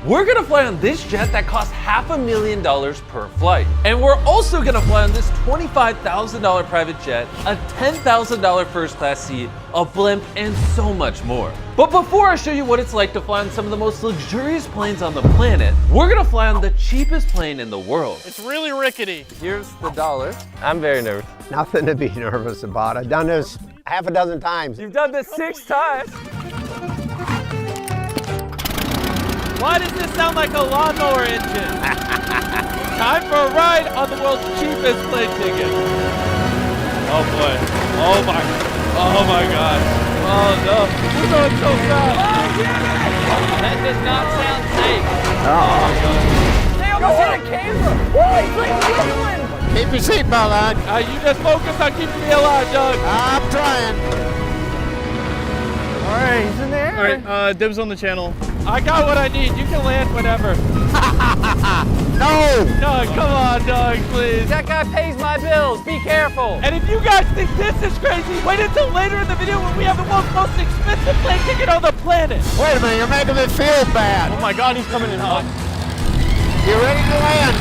We're gonna fly on this jet that costs $500,000 per flight. And we're also gonna fly on this $25,000 private jet, a $10,000 first class seat, a blimp, and so much more. But before I show you what it's like to fly on some of the most luxurious planes on the planet, we're gonna fly on the cheapest plane in the world. It's really rickety. Here's the dollar. I'm very nervous. Nothing to be nervous about. I've done this half a dozen times. You've done this 6 times. Why does this sound like a lawnmower engine? Time for a ride on the world's cheapest plane ticket. Oh boy. Oh my God. Oh no. We're going so fast. That does not sound safe. Oh. They almost hit a camera. Whoa, he's like whistling. Keep your seatbelt on. You just focus on keeping me alive, Doug. I'm trying. All right, he's in there. All right, dibs on the channel. I got what I need. You can land whenever. No! Doug, come on, Doug, please. That guy pays my bills. Be careful. And if you guys think this is crazy, wait until later in the video when we have the world's most expensive plane ticket on the planet. Wait a minute, you're making me feel bad. Oh my God, he's coming in hot. You ready to land?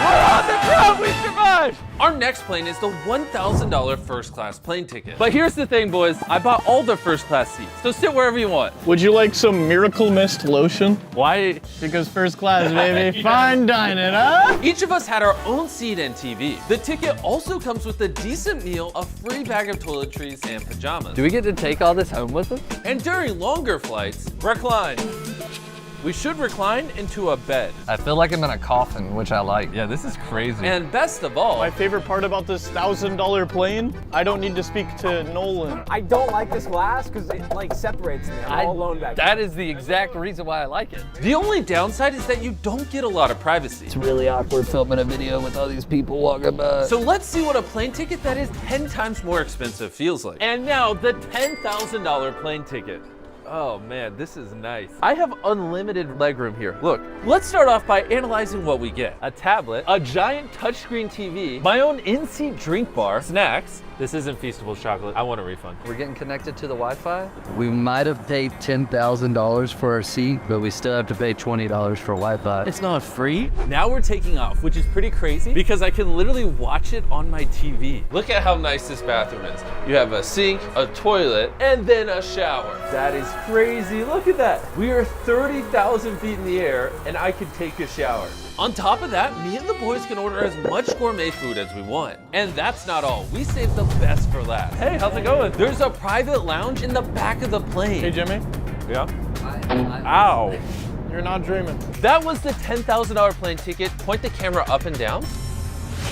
We're on the ground, we survived. Our next plane is the $1,000 first class plane ticket. But here's the thing, boys. I bought all the first class seats, so sit wherever you want. Would you like some Miracle Mist lotion? Why? Because first class, baby. Fine dining, huh? Each of us had our own seat and TV. The ticket also comes with a decent meal, a free bag of toiletries, and pajamas. Do we get to take all this home with us? And during longer flights, recline. We should recline into a bed. I feel like I'm in a coffin, which I like. Yeah, this is crazy. And best of all, My favorite part about this $1,000 plane, I don't need to speak to Nolan. I don't like this glass because it like separates me. I'm all alone back That is the exact reason why I like it. the only downside is that you don't get a lot of privacy. It's really awkward filming a video with all these people walking by. So let's see what a plane ticket that is 10 times more expensive feels like. And now the $10,000 plane ticket. Oh man, this is nice. I have unlimited legroom here. Look, let's start off by analyzing what we get. A tablet, a giant touchscreen TV, my own in-seat drink bar, snacks. This isn't Feastables chocolate. I want a refund. We're getting connected to the Wi-Fi. We might have paid $10,000 for our seat, but we still have to pay $20 for Wi-Fi. It's not free. Now we're taking off, which is pretty crazy because I can literally watch it on my TV. Look at how nice this bathroom is. You have a sink, a toilet, and then a shower. That is crazy. Look at that. We are 30,000 feet in the air and I can take a shower. On top of that, me and the boys can order as much gourmet food as we want. And that's not all. We saved the best for last. Hey, how's it going? There's a private lounge in the back of the plane. Hey, Jimmy, Yeah? Ow. you're not dreaming. That was the $10,000 plane ticket. Point the camera up and down.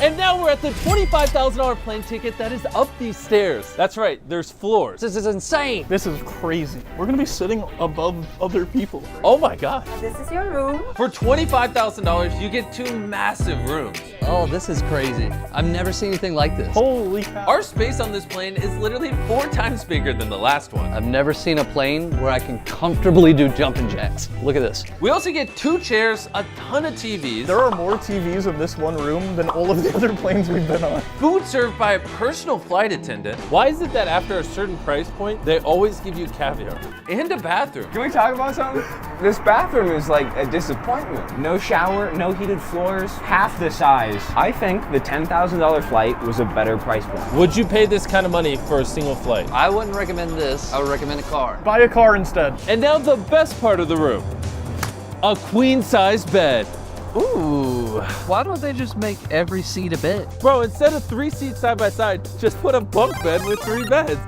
And now we're at the $25,000 plane ticket that is up these stairs. That's right, there's floors. This is insane. This is crazy. We're gonna be sitting above other people. Oh my God. This is your room. For $25,000, you get 2 massive rooms. Oh, this is crazy. I've never seen anything like this. Holy cow. Our space on this plane is literally 4 times bigger than the last one. I've never seen a plane where I can comfortably do jumping jacks. Look at this. We also get 2 chairs, a ton of TVs, There are more TVs in this one room than all of the other planes we've been on. food served by a personal flight attendant. Why is it that after a certain price point, they always give you caviar? And a bathroom. Can we talk about something? This bathroom is like a disappointment. No shower, no heated floors, half the size. I think the $10,000 flight was a better price point. Would you pay this kind of money for a single flight? I wouldn't recommend this. I would recommend a car. Buy a car instead. And now the best part of the room. A queen-size bed. Ooh. Why don't they just make every seat a bed? Bro, instead of 3 seats side by side, just put a bunk bed with 3 beds.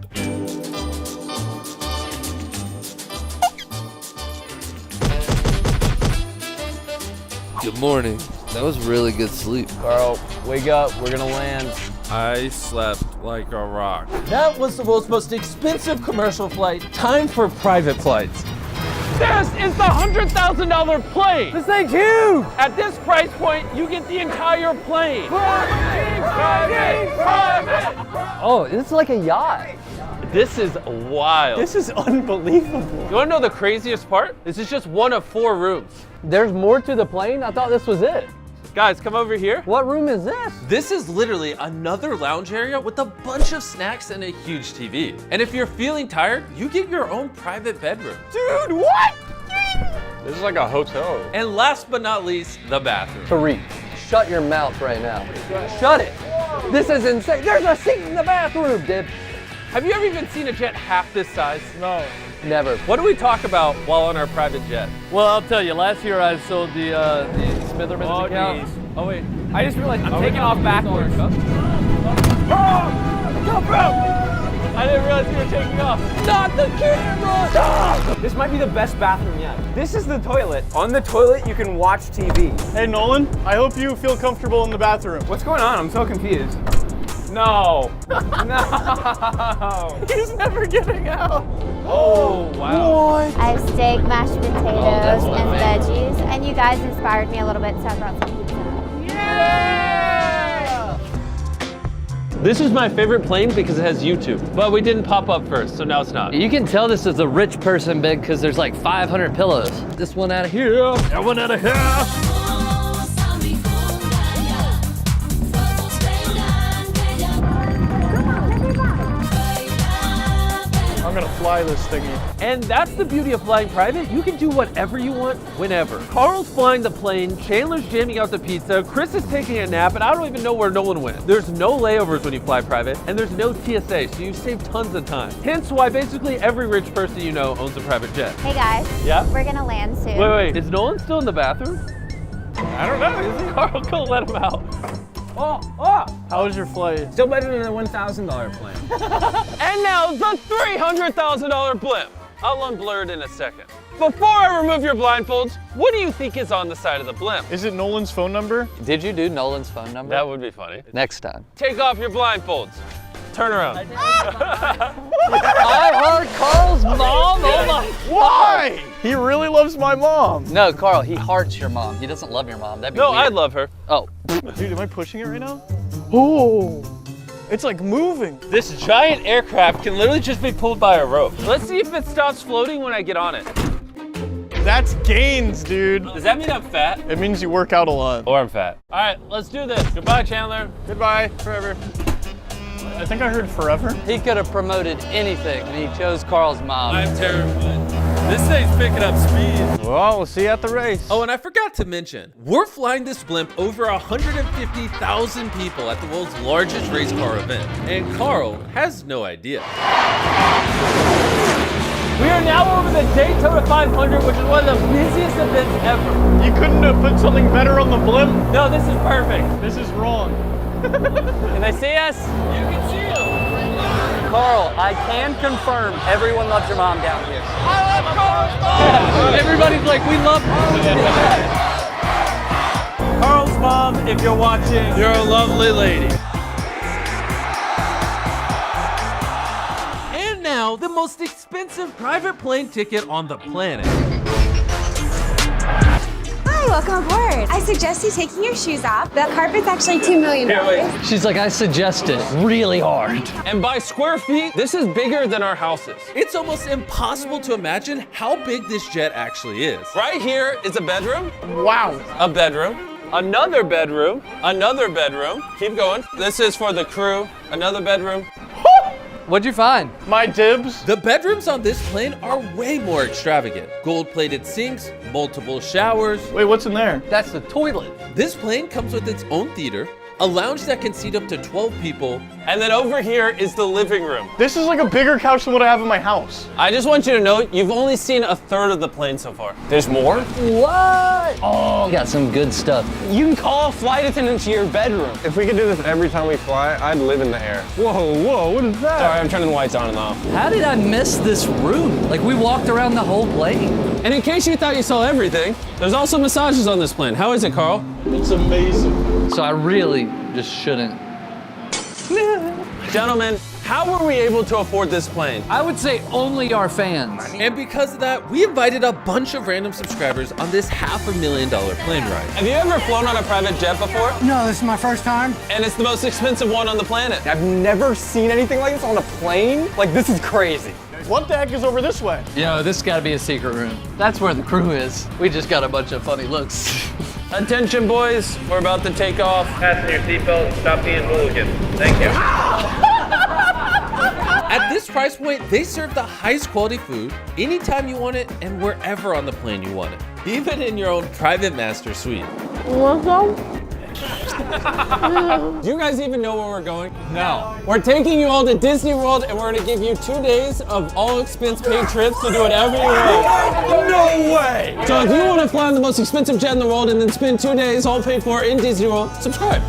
Good morning. That was really good sleep. Carl, wake up, we're gonna land. I slept like a rock. That was the world's most expensive commercial flight. Time for private flights. This is the $100,000 plane. This thing's huge! At this price point, you get the entire plane. Oh, it's like a yacht. This is wild. This is unbelievable. You wanna know the craziest part? This is just one of 4 rooms. There's more to the plane? I thought this was it. Guys, come over here. What room is this? This is literally another lounge area with a bunch of snacks and a huge TV. And if you're feeling tired, you get your own private bedroom. Dude, what? This is like a hotel. And last but not least, the bathroom. Tariq, shut your mouth right now. Shut it. This is insane. There's a seat in the bathroom, Dib. Have you ever even seen a jet half this size? No. Never. What do we talk about while on our private jet? Well, I'll tell you, last year I sold the Smitherman's account. geez. Oh, wait. I just realized I'm taking off backwards. I didn't realize you were taking off. Not the camera! Stop! This might be the best bathroom yet. This is the toilet. On the toilet, you can watch TV. Hey, Nolan, I hope you feel comfortable in the bathroom. What's going on? I'm so confused. No. No. He's never getting out. Oh, wow. What? I have steak, mashed potatoes, and veggies. And you guys inspired me a little bit, so I brought some pizza. This is my favorite plane because it has YouTube, but we didn't pop up first, so now it's not. You can tell this is a rich person bed because there's like 500 pillows. This one out of here, that one out of here. I'm gonna fly this thingy. And that's the beauty of flying private. You can do whatever you want, whenever. Carl's flying the plane, Chandler's jamming out the pizza, Chris is taking a nap, and I don't even know where Nolan went. There's no layovers when you fly private, and there's no TSA, so you save tons of time. Hence why basically every rich person you know owns a private jet. Hey guys. Yeah? We're gonna land soon. Wait, is Nolan still in the bathroom? I don't know, is he? Carl, go let him out. Oh. How was your flight? Still better than the $1,000 plane. And now the $300,000 blimp. I'll unblur it in a second. Before I remove your blindfolds, what do you think is on the side of the blimp? Is it Nolan's phone number? Did you do Nolan's phone number? That would be funny. Next time. Take off your blindfolds. Turn around. I heard Carl's mom. Oh my. Why? He really loves my mom. No, Carl, he hearts your mom. He doesn't love your mom. That'd be No, weird. I love her. Oh. Dude, am I pushing it right now? Oh, it's like moving. This giant aircraft can literally just be pulled by a rope. Let's see if it stops floating when I get on it. That's gains, dude. Does that mean I'm fat? It means you work out a lot. Or I'm fat. All right, let's do this. Goodbye, Chandler. Goodbye, forever. I think I heard forever. He could have promoted anything, and he chose Carl's mom. I'm terrified. This thing's picking up speed. Well, we'll see you at the race. Oh, and I forgot to mention, we're flying this blimp over 150,000 people at the world's largest race car event. And Carl has no idea. We are now over the Daytona 500, which is one of the busiest events ever. You couldn't have put something better on the blimp? No, this is perfect. This is wrong. Can they see us? You can see them. Carl, I can confirm everyone loves your mom down here. I love Carl's mom. Everybody's like, we love Carl's mom, if you're watching. You're a lovely lady. And now, the most expensive private plane ticket on the planet. Hi, welcome aboard. I suggest you taking your shoes off. The carpet's actually $2 million. She's like, I suggest it really hard. And by square feet, this is bigger than our houses. It's almost impossible to imagine how big this jet actually is. Right here is a bedroom. Wow. A bedroom. Another bedroom. Another bedroom. Keep going. This is for the crew. Another bedroom. What'd you find? My dibs. The bedrooms on this plane are way more extravagant. Gold-plated sinks, multiple showers. Wait, what's in there? That's the toilet. This plane comes with its own theater, a lounge that can seat up to 12 people, and then over here is the living room. This is like a bigger couch than what I have in my house. I just want you to know, you've only seen a third of the plane so far. There's more? What? Oh, got some good stuff. You can call a flight attendant to your bedroom. If we could do this every time we fly, I'd live in the air. Whoa, what is that? Sorry, I'm turning the lights on and off. How did I miss this room? Like, we walked around the whole plane. And in case you thought you saw everything, there's also massages on this plane. How is it, Carl? It's amazing. So I really just shouldn't. Gentlemen, how were we able to afford this plane? I would say only our fans. And because of that, we invited a bunch of random subscribers on this $500,000 plane ride. Have you ever flown on a private jet before? No, this is my first time. And it's the most expensive one on the planet. I've never seen anything like this on a plane. Like, this is crazy. What the heck is over this way? Yo, this gotta be a secret room. That's where the crew is. We just got a bunch of funny looks. Attention, boys. We're about to take off. Fasten your seatbelt, stop being hooligans. Thank you. At this price point, they serve the highest quality food anytime you want it and wherever on the plane you want it. even in your own private master suite. Do you guys even know where we're going? No. We're taking you all to Disney World and we're gonna give you 2 days of all expense paid trips to do whatever you want. No way! So if you wanna fly on the most expensive jet in the world and then spend 2 days all paid for in Disney World, subscribe.